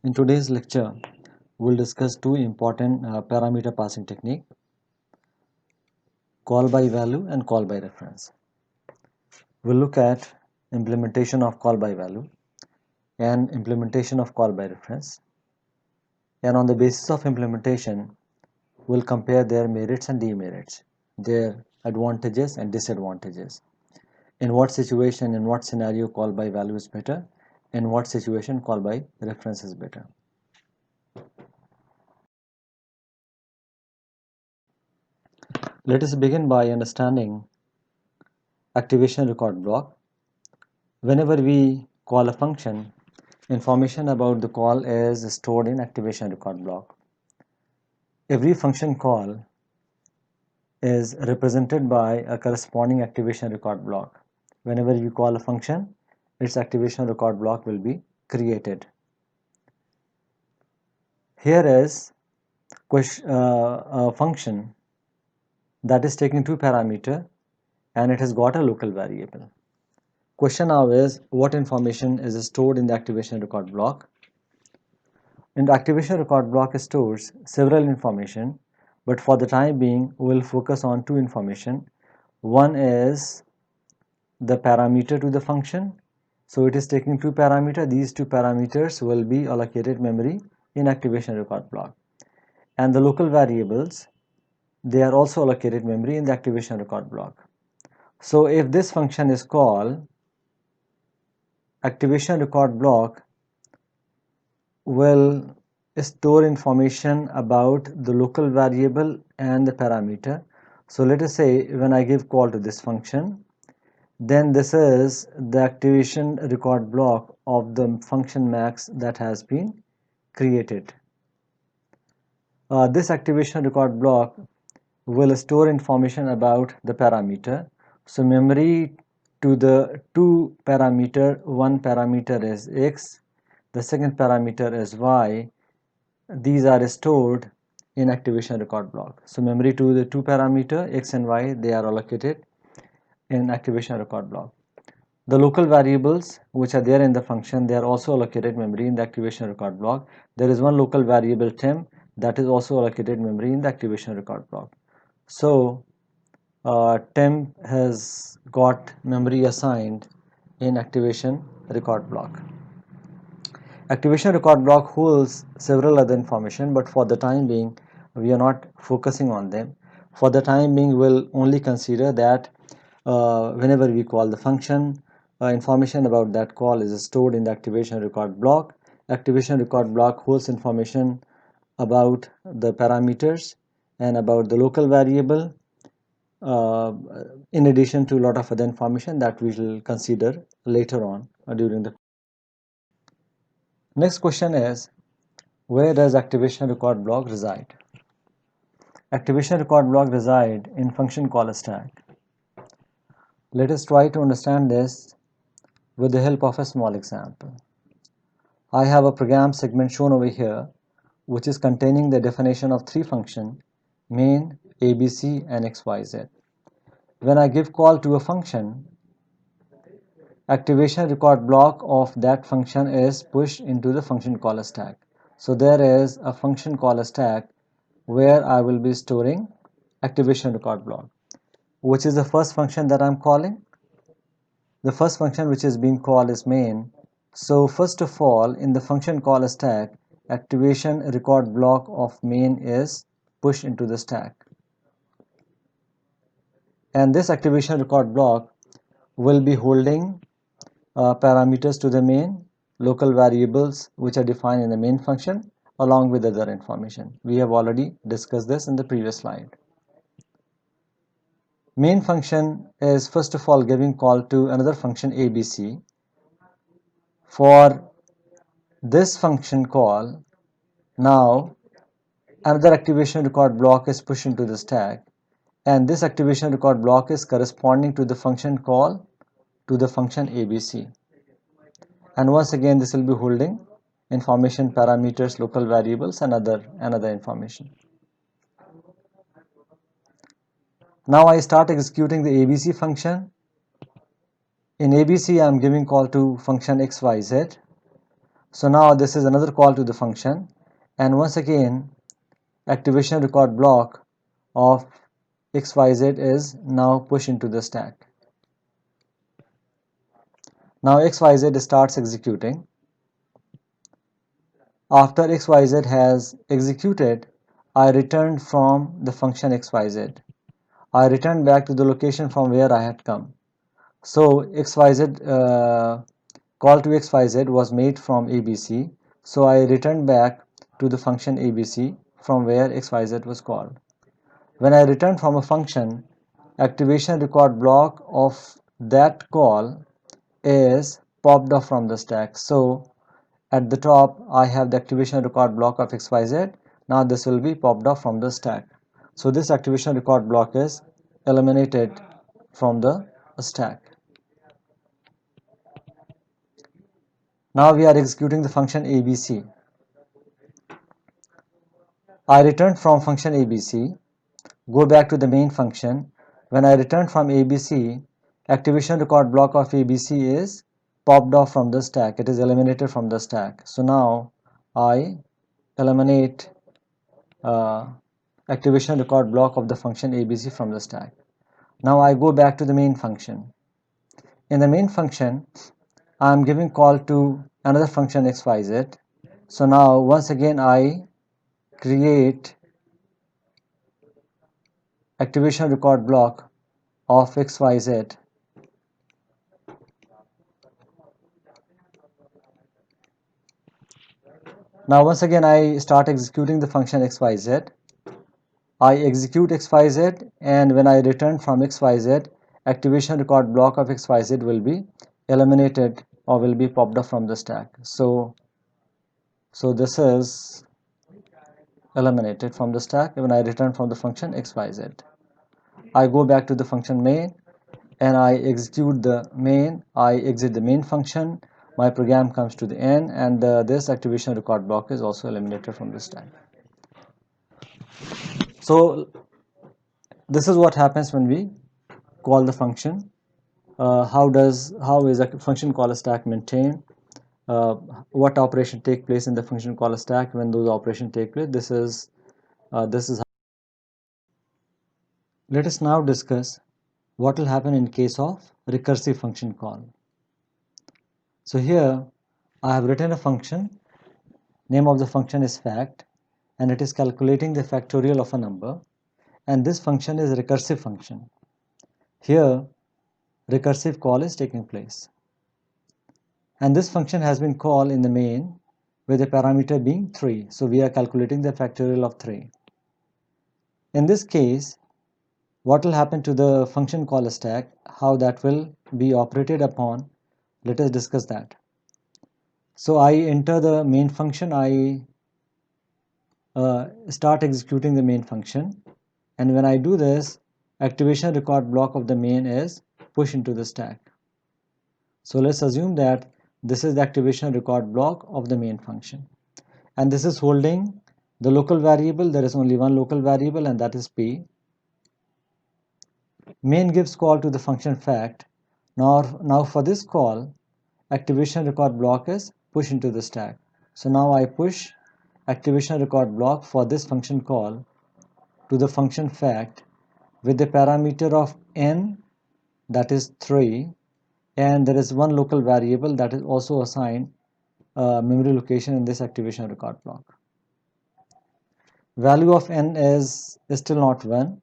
In today's lecture, we'll discuss two important parameter passing technique, call by value and call by reference. We'll look at implementation of call by value and implementation of call by reference. And on the basis of implementation, we'll compare their merits and demerits, their advantages and disadvantages. In what situation, in what scenario call by value is better, in what situation call by reference is better. Let us begin by understanding activation record block. Whenever we call a function, information about the call is stored in activation record block. Every function call is represented by a corresponding activation record block. Whenever you call a function, its activation record block will be created. Here is a function that is taking two parameters and it has got a local variable. Question now is, what information is stored in the activation record block? In the activation record block stores several information, but for the time being we'll focus on two information. One is the parameter to the function. So it is taking two parameters. These two parameters will be allocated memory in activation record block. And the local variables, they are also allocated memory in the activation record block. So if this function is called, activation record block will store information about the local variable and the parameter. So let us say when I give call to this function, then this is the activation record block of the function max that has been created. This activation record block will store information about the parameter. So memory to the two parameter, one parameter is x, the second parameter is y. These are stored in activation record block. So memory to the two parameter x and y, they are allocated in activation record block. The local variables which are there in the function, they are also allocated memory in the activation record block. There is one local variable temp that is also allocated memory in the activation record block. So temp has got memory assigned in activation record block. Activation record block holds several other information, but for the time being we are not focusing on them. For the time being we'll only consider that whenever we call the function, information about that call is stored in the activation record block. Activation record block holds information about the parameters and about the local variable, in addition to a lot of other information that we will consider later on during the. Next question is, where does activation record block reside? Activation record block reside in function call stack. Let us try to understand this with the help of a small example. I have a program segment shown over here which is containing the definition of three functions, main, abc and xyz. When I give call to a function, activation record block of that function is pushed into the function call stack. So there is a function call stack where I will be storing activation record block. Which is the first function that I'm calling? The first function which is being called is main. So first of all, in the function call stack, activation record block of main is pushed into the stack. And this activation record block will be holding parameters to the main, local variables which are defined in the main function, along with other information. We have already discussed this in the previous slide. Main function is first of all giving call to another function abc. For this function call, now another activation record block is pushed into the stack, and this activation record block is corresponding to the function call to the function abc. And once again this will be holding information, parameters, local variables and another information. Now I start executing the abc function. In abc I am giving call to function xyz. So now this is another call to the function, and once again activation record block of xyz is now pushed into the stack. Now xyz starts executing. After xyz has executed, I return from the function xyz. I return back to the location from where I had come. So xyz call to xyz was made from abc, so I returned back to the function abc from where xyz was called. When I return from a function, activation record block of that call is popped off from the stack. So at the top I have the activation record block of xyz. Now this will be popped off from the stack. So this activation record block is eliminated from the stack. Now we are executing the function abc. I return from function abc, go back to the main function. When I return from abc, activation record block of abc is popped off from the stack. It is eliminated from the stack. So now I eliminate activation record block of the function abc from the stack. Now I go back to the main function. In the main function, I am giving call to another function xyz. So now once again I create activation record block of xyz. Now once again I start executing the function xyz. I execute xyz, and when I return from xyz, activation record block of xyz will be eliminated or will be popped up from the stack. So this is eliminated from the stack when I return from the function xyz. I go back to the function main and I execute the main. I exit the main function. My program comes to the end, and this activation record block is also eliminated from the stack. So this is what happens when we call the function. How is a function call stack maintained? What operation take place in the function call stack when those operations take place? This is how. Let us now discuss what will happen in case of recursive function call. So here I have written a function. Name of the function is fact, and it is calculating the factorial of a number, and this function is a recursive function. Here recursive call is taking place, and this function has been called in the main with the parameter being 3. So we are calculating the factorial of 3. In this case, what will happen to the function call stack, how that will be operated upon, let us discuss that. So I enter the main function, I start executing the main function, and when I do this, activation record block of the main is pushed into the stack. So let's assume that this is the activation record block of the main function, and this is holding the local variable. There is only one local variable, and that is p. Main gives call to the function fact. Now for this call, activation record block is pushed into the stack. So now I push activation record block for this function call to the function fact with the parameter of n, that is 3, and there is one local variable that is also assigned memory location in this activation record block. Value of n is still not 1.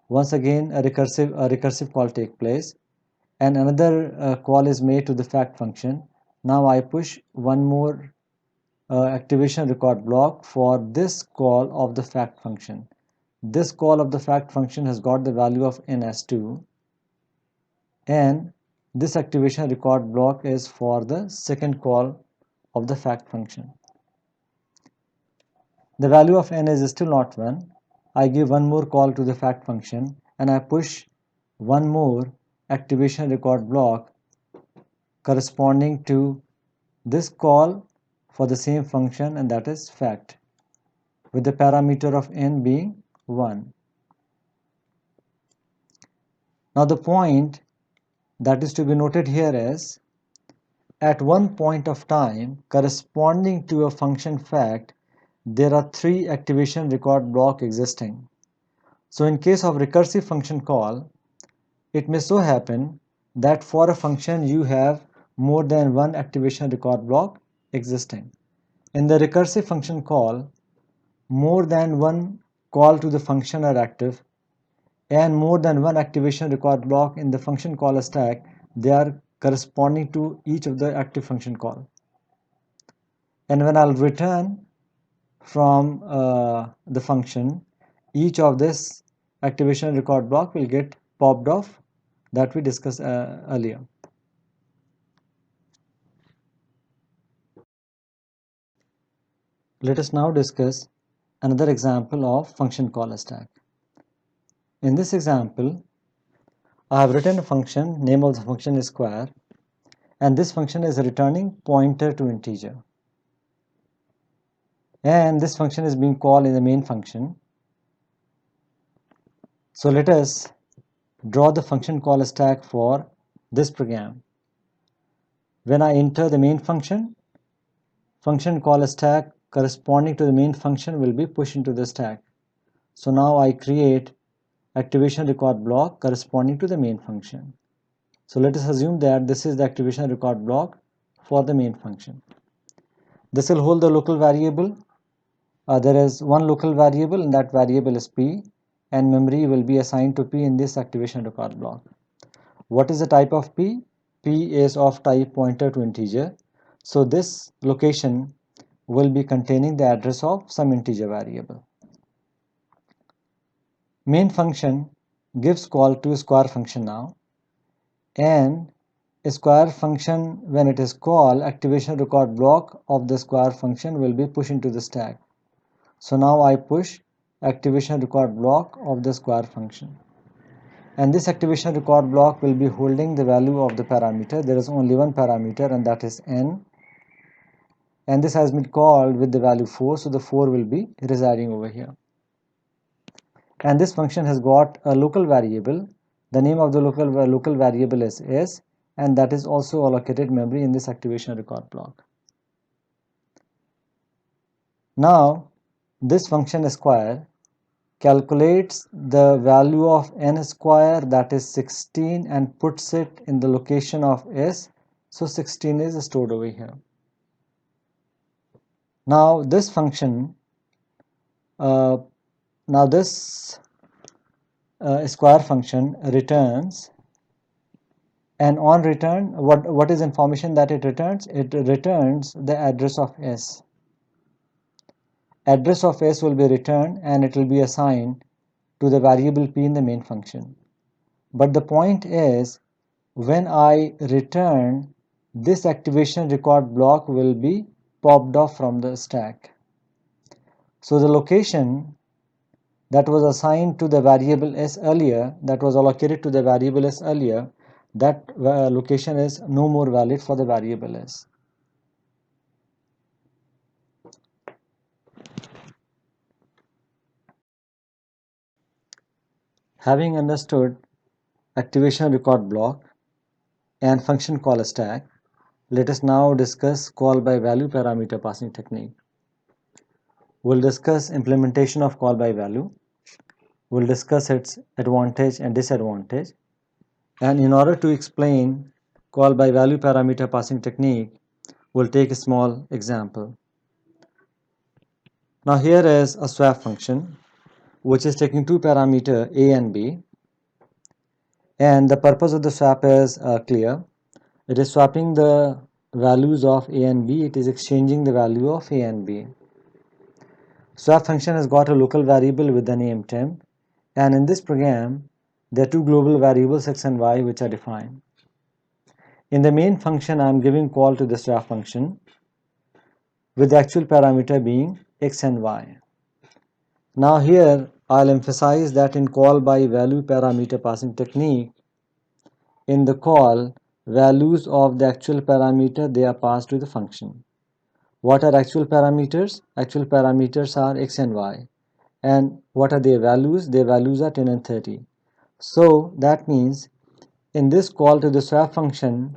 Once again a recursive call take place, and another call is made to the fact function. Now I push one more activation record block for this call of the fact function. This call of the fact function has got the value of n as 2, and this activation record block is for the second call of the fact function. The value of n is still not 1. I give one more call to the fact function, and I push one more activation record block corresponding to this call for the same function, and that is fact, with the parameter of n being 1. Now the point that is to be noted here is at one point of time corresponding to a function fact, there are three activation record block existing. So in case of recursive function call, it may so happen that for a function you have more than one activation record block existing. In the recursive function call, more than one call to the function are active, and more than one activation record block in the function call stack, they are corresponding to each of the active function call. And when I'll return from the function, each of this activation record block will get popped off that we discussed earlier. Let us now discuss another example of function call stack. In this example, I have written a function, name of the function is square, and this function is returning pointer to integer. And this function is being called in the main function. So let us draw the function call stack for this program. When I enter the main function call stack corresponding to the main function will be pushed into the stack. So now I create activation record block corresponding to the main function. So let us assume that this is the activation record block for the main function. This will hold the local variable. There is one local variable, and that variable is p, and memory will be assigned to p in this activation record block. What is the type of p? P is of type pointer to integer. So this location will be containing the address of some integer variable. Main function gives call to square function now, and a square function, when it is called, activation record block of the square function will be pushed into the stack. So now I push activation record block of the square function, and this activation record block will be holding the value of the parameter. There is only one parameter, and that is n, and this has been called with the value 4, so the 4 will be residing over here. And this function has got a local variable. The name of the local variable is s, and that is also allocated memory in this activation record block. Now this function square calculates the value of n square, that is 16, and puts it in the location of s. So 16 is stored over here. Now this function, square function returns, and on return, what is information that it returns? It returns the address of s. Address of s will be returned, and it will be assigned to the variable p in the main function. But the point is, when I return, this activation record block will be popped off from the stack. So the location that was assigned to the variable s earlier, that was allocated to the variable s earlier, that location is no more valid for the variable s. Having understood activation record block and function call stack, let us now discuss call by value parameter passing technique. We'll discuss implementation of call by value. We'll discuss its advantage and disadvantage. And in order to explain call by value parameter passing technique, we'll take a small example. Now here is a swap function which is taking two parameters a and b, and the purpose of the swap is clear. It is swapping the values of a and b. It is exchanging the value of a and b. Swap function has got a local variable with the name temp, and in this program there are two global variables x and y which are defined. In the main function, I am giving call to the swap function with the actual parameter being x and y. Now here I'll emphasize that in call by value parameter passing technique, in the call, values of the actual parameter, they are passed to the function. What are actual parameters? Actual parameters are x and y. And what are their values? Their values are 10 and 30. So that means in this call to the swap function,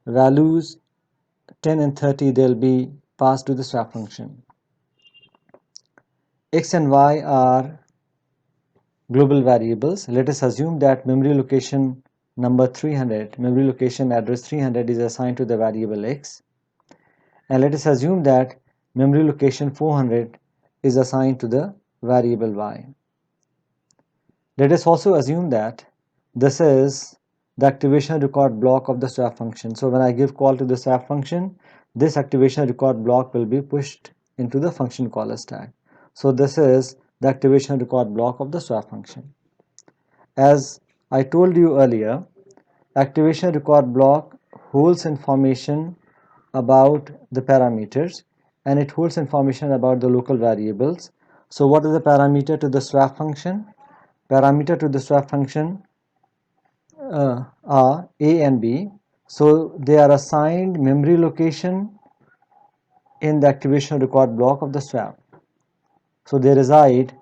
values 10 and 30, they'll be passed to the swap function. X and Y are global variables. Let us assume that memory location number 300, memory location address 300 is assigned to the variable X. And let us assume that memory location 400 is assigned to the variable Y. Let us also assume that this is the activation record block of the swap function. So when I give call to the swap function, this activation record block will be pushed into the function caller stack. So this is the activation record block of the swap function. As I told you earlier, activation record block holds information about the parameters, and it holds information about the local variables. So what is the parameter to the swap function? Parameter to the swap function are A and B. So they are assigned memory location in the activation record block of the swap. So they reside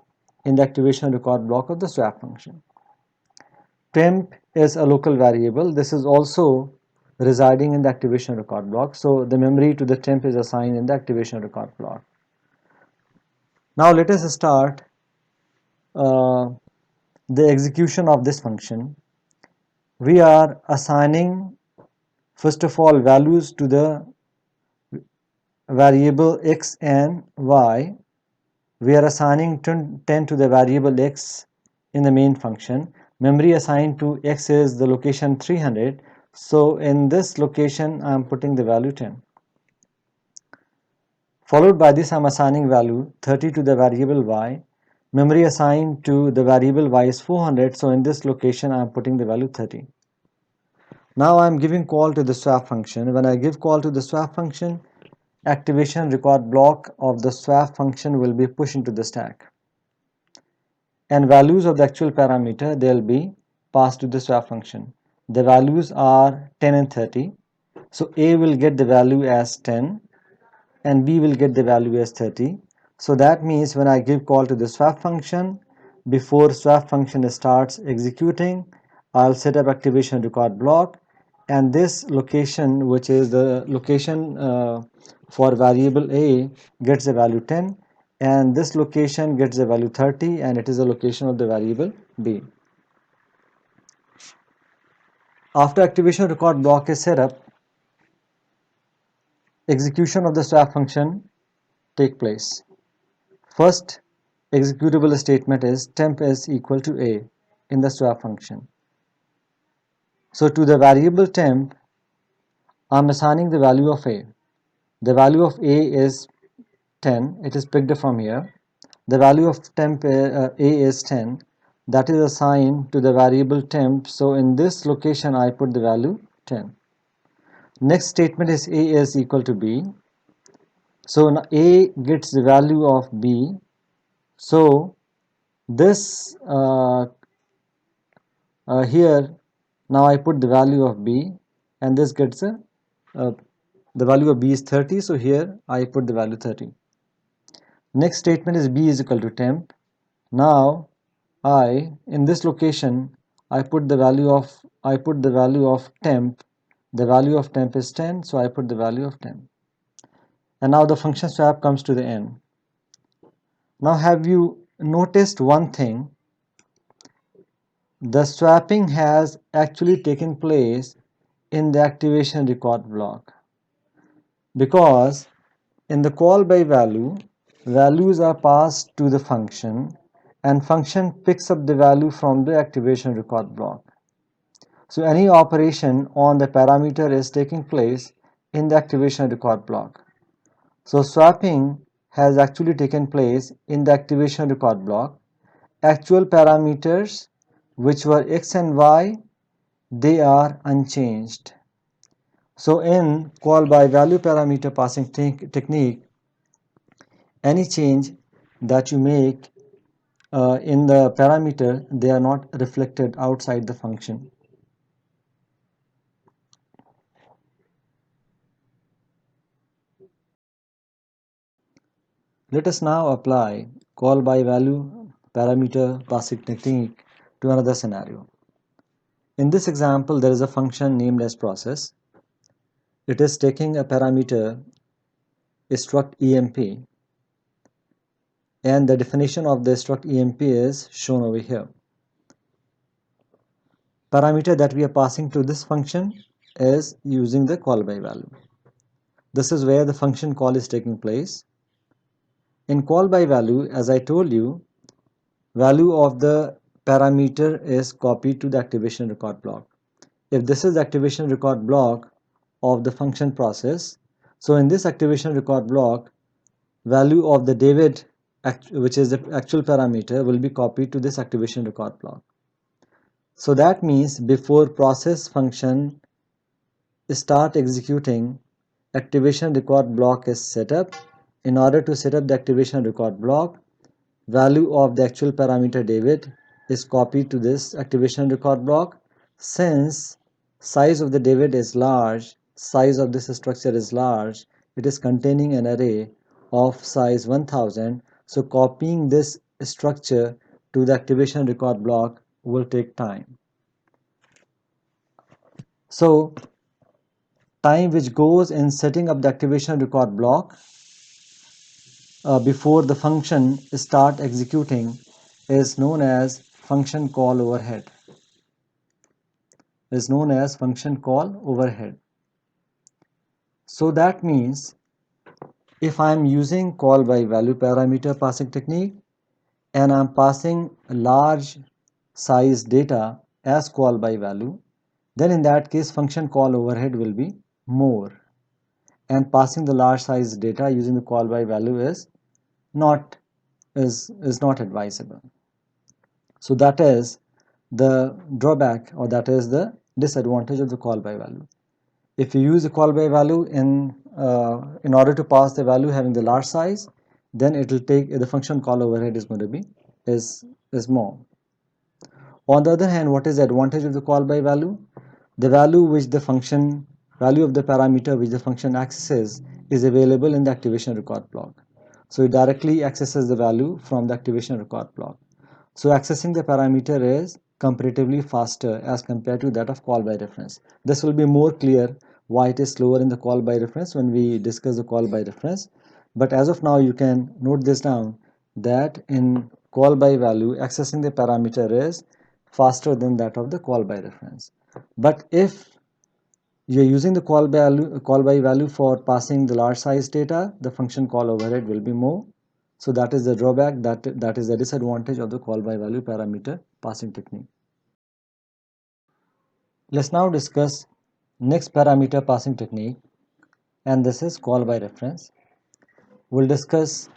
in the activation record block of the swap function. Temp is a local variable. This is also residing in the activation record block. So the memory to the temp is assigned in the activation record block. Now let us start the execution of this function. We are assigning first of all values to the variable X and Y. We are assigning 10 to the variable X in the main function. Memory assigned to X is the location 300. So in this location I am putting the value 10. Followed by this I am assigning value 30 to the variable Y. Memory assigned to the variable Y is 400. So in this location I am putting the value 30. Now I am giving call to the swap function. When I give call to the swap function, activation record block of the swap function will be pushed into the stack, and values of the actual parameter, they'll be passed to the swap function. The values are 10 and 30. So A will get the value as 10 and B will get the value as 30. So that means when I give call to the swap function, before swap function starts executing, I'll set up activation record block, and this location, which is the location for variable A, gets the value 10, and this location gets the value 30, and it is the location of the variable B. After activation record block is set up, execution of the swap function take place. First executable statement is temp is equal to A in the swap function. So to the variable temp, I am assigning the value of A. The value of A is 10. It is picked up from here. The value of temp A is 10. That is assigned to the variable temp. So in this location, I put the value 10. Next statement is A is equal to B. So now A gets the value of B. So this here now I put the value of B, and this gets a the value of B is 30. So here I put the value 30. Next statement is B is equal to temp. Now in this location I put the value of temp. The value of temp is 10, so I put the value of 10. And now the function swap comes to the end. Now have you noticed one thing? The swapping has actually taken place in the activation record block, because in the call by value, values are passed to the function and function picks up the value from the activation record block. So any operation on the parameter is taking place in the activation record block. So swapping has actually taken place in the activation record block. Actual parameters, which were X and Y, they are unchanged. So in call by value parameter passing technique, any change that you make in the parameter, they are not reflected outside the function. Let us now apply call by value parameter passing technique to another scenario. In this example, there is a function named as process. it is taking a parameter struct emp, and the definition of the struct emp is shown over here. Parameter that we are passing to this function is using the call by value. This is where the function call is taking place. In call by value, as I told you, value of the parameter is copied to the activation record block. If this is the activation record block of the function process, so in this activation record block, value of the David, which is the actual parameter, will be copied to this activation record block. So that means before process function start executing, activation record block is set up. In order to set up the activation record block, value of the actual parameter David is copied to this activation record block. Since size of the David is large, size of this structure is large, it is containing an array of size 1000, so copying this structure to the activation record block will take time. So time which goes in setting up the activation record block before the function start executing is known as function call overhead. So that means if I am using call by value parameter passing technique and I am passing large size data as call by value, then in that case function call overhead will be more, and passing the large size data using the call by value is not advisable. So that is the drawback, or that is the disadvantage of the call by value. If you use the call by value in order to pass the value having the large size, then it will take the function call overhead is going to be is more. On the other hand, what is the advantage of the call by value? The value of the parameter which the function accesses is available in the activation record block. So it directly accesses the value from the activation record block. So accessing the parameter is comparatively faster as compared to that of call by reference. This will be more clear why it is slower in the call by reference when we discuss the call by reference. But as of now, you can note this down, that in call by value, accessing the parameter is faster than that of the call by reference. But if you're using the call by value for passing the large size data, the function call overhead will be more. So that is the drawback, that is the disadvantage of the call by value parameter passing technique. Let's now discuss next parameter passing technique, and this is call by reference. We'll discuss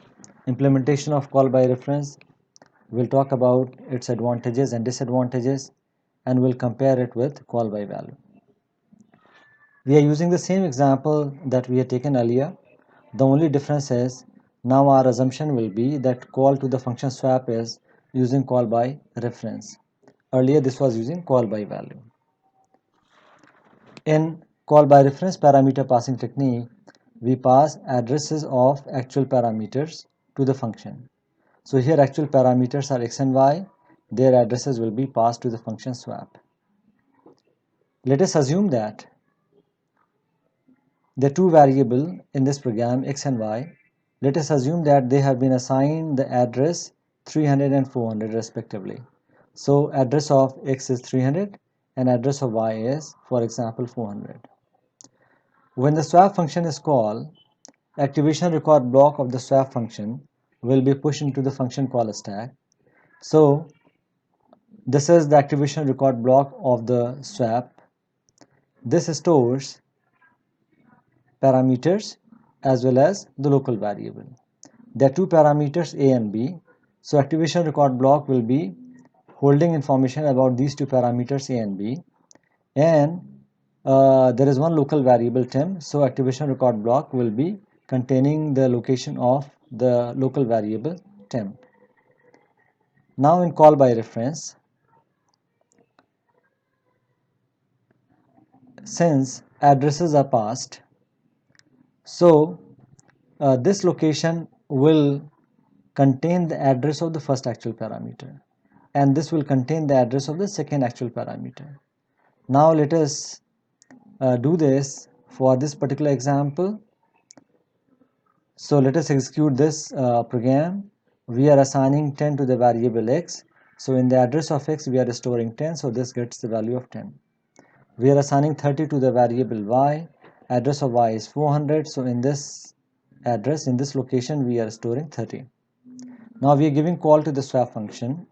implementation of call by reference. We'll talk about its advantages and disadvantages, and we'll compare it with call by value. We are using the same example that we had taken earlier. The only difference is now our assumption will be that call to the function swap is using call by reference. Earlier this was using call by value. In call by reference parameter passing technique, we pass addresses of actual parameters to the function. So here actual parameters are x and y, their addresses will be passed to the function swap. Let us assume that the two variables in this program, x and y, let us assume that they have been assigned the address 300 and 400 respectively. So address of x is 300 and address of y is, for example, 400. When the swap function is called, activation record block of the swap function will be pushed into the function call stack. So this is the activation record block of the swap. This stores parameters as well as the local variable. There are two parameters a and b. So activation record block will be holding information about these two parameters a and b, and there is one local variable temp. So activation record block will be containing the location of the local variable temp. Now in call by reference, since addresses are passed, so this location will contain the address of the first actual parameter, and this will contain the address of the second actual parameter. Now let us do this for this particular example. So let us execute this program. We are assigning 10 to the variable x. So in the address of x we are storing 10, so this gets the value of 10. We are assigning 30 to the variable y. Address of y is 400, so in this address, in this location, we are storing 30. Now we are giving call to the swap function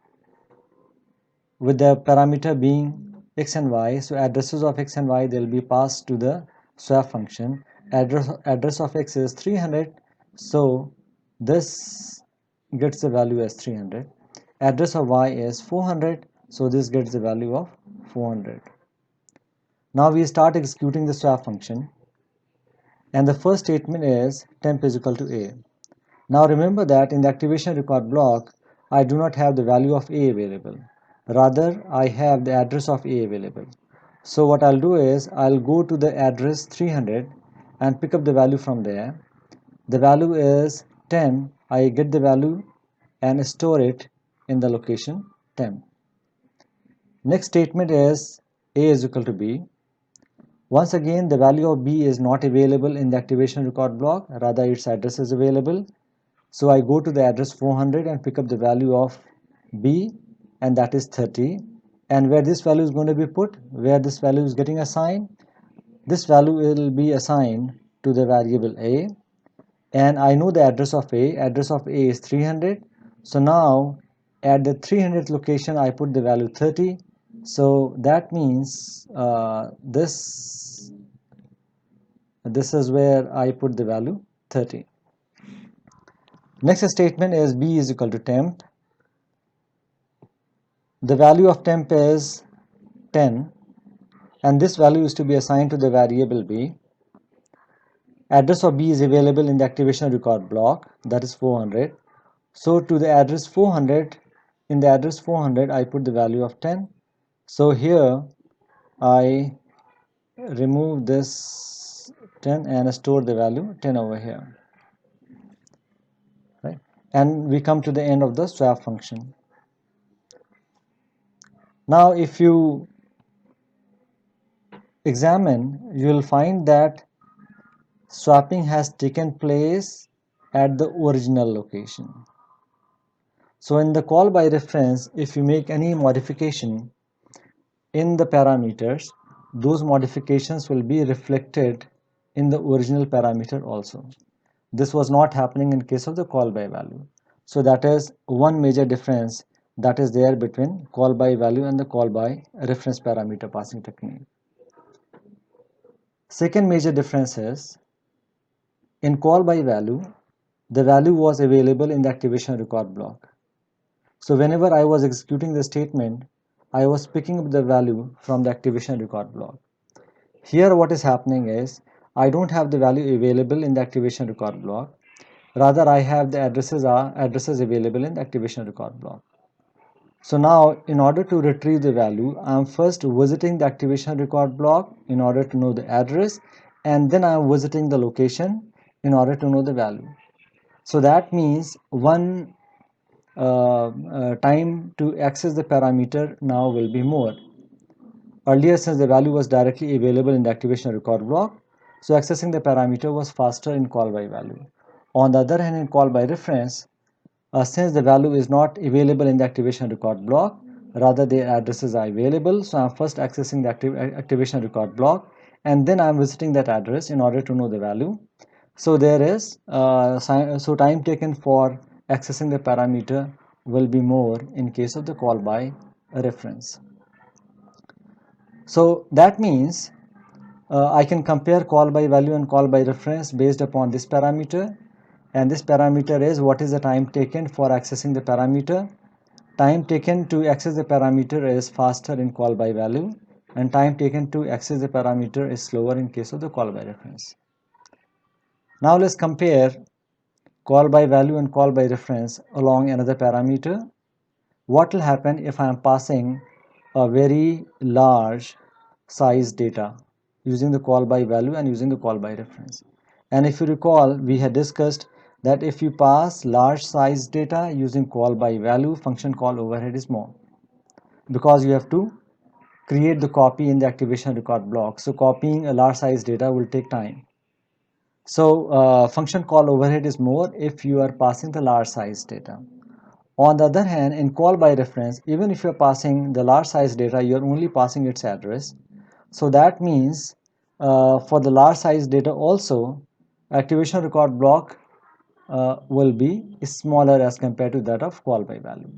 with the parameter being x and y. So addresses of x and y, they will be passed to the swap function. Address of x is 300, so this gets the value as 300. Address of y is 400, so this gets the value of 400. Now we start executing the swap function, and the first statement is temp is equal to a. Now remember that in the activation record block, I do not have the value of a available. Rather, I have the address of a available. So what I'll do is, I'll go to the address 300 and pick up the value from there. The value is 10. I get the value and store it in the location temp. Next statement is a is equal to b. Once again, the value of b is not available in the activation record block, rather its address is available. So I go to the address 400 and pick up the value of b, and that is 30. And where this value is going to be put, where this value is getting assigned, this value will be assigned to the variable a. And I know the address of a. Address of a is 300. So now at the 300th location, I put the value 30. So that means this is where I put the value 30. Next statement is b is equal to temp. The value of temp is 10, and this value is to be assigned to the variable b. Address of b is available in the activation record block, that is 400. So to the address 400, in the address 400 I put the value of 10. So here I remove this 10 and store the value 10 over here, right? And we come to the end of the swap function. Now if you examine, you will find that swapping has taken place at the original location. So in the call by reference, if you make any modification in the parameters, those modifications will be reflected in the original parameter also. This was not happening in case of the call by value. So that is one major difference that is there between call by value and the call by reference parameter passing technique. Second major difference is, in call by value, the value was available in the activation record block. So whenever I was executing the statement, I was picking up the value from the activation record block. Here what is happening is, I don't have the value available in the activation record block. Rather, I have the addresses available in the activation record block. So now, in order to retrieve the value, I am first visiting the activation record block in order to know the address, and then I am visiting the location in order to know the value. So that means one time to access the parameter now will be more. Earlier, since the value was directly available in the activation record block, so accessing the parameter was faster in call by value. On the other hand, in call by reference, since the value is not available in the activation record block, rather their addresses are available, so I'm first accessing the activation record block, and then I'm visiting that address in order to know the value. So there is so time taken for accessing the parameter will be more in case of the call by reference. So that means I can compare call by value and call by reference based upon this parameter, and this parameter is what is the time taken for accessing the parameter. Time taken to access the parameter is faster in call by value, and time taken to access the parameter is slower in case of the call by reference. Now let's compare call by value and call by reference along another parameter. What will happen if I am passing a very large size data using the call by value and using the call by reference? And if you recall, we had discussed that if you pass large size data using call by value, function call overhead is more, because you have to create the copy in the activation record block. So copying a large size data will take time. So function call overhead is more if you are passing the large size data. On the other hand, in call by reference, even if you're passing the large size data, you're only passing its address. So that means for the large size data also, activation record block will be smaller as compared to that of call by value.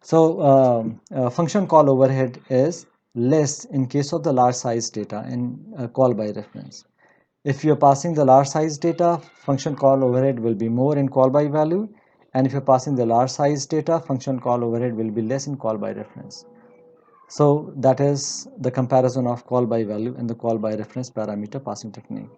So function call overhead is less in case of the large size data in call by reference. If you're passing the large size data, function call overhead will be more in call by value, and if you're passing the large size data, function call overhead will be less in call by reference. So that is the comparison of call by value and the call by reference parameter passing technique.